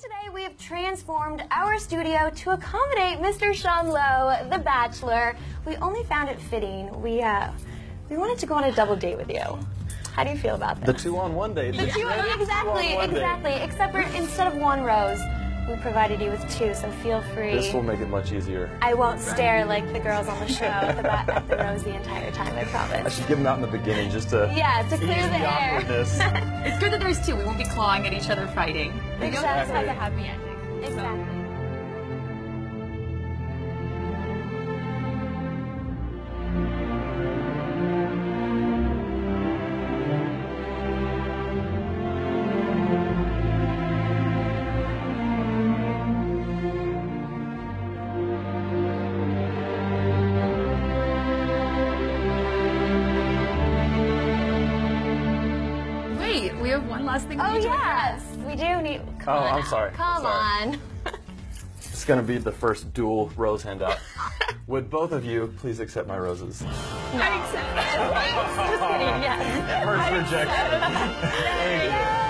today we have transformed our studio to accommodate Mr. Sean Lowe, the Bachelor. We only found it fitting. We wanted to go on a double date with you. How do you feel about this? The two-on-one date. Exactly. Except for instead of one rose, we provided you with two, so feel free. This will make it much easier. I won't stare like the girls on the show at the rose the entire time, I promise. I should give them out in the beginning just to to clear ease the air. awkwardness. It's good that there's two. We won't be clawing at each other fighting. We don't have Exactly. a happy ending. Exactly. Wait, we have one last thing we Oh need to yes, address. we do need. I'm sorry. Come on. It's going to be the first dual rose handout. Would both of you please accept my roses? I accept. Just kidding. Yes. First rejection. There you go.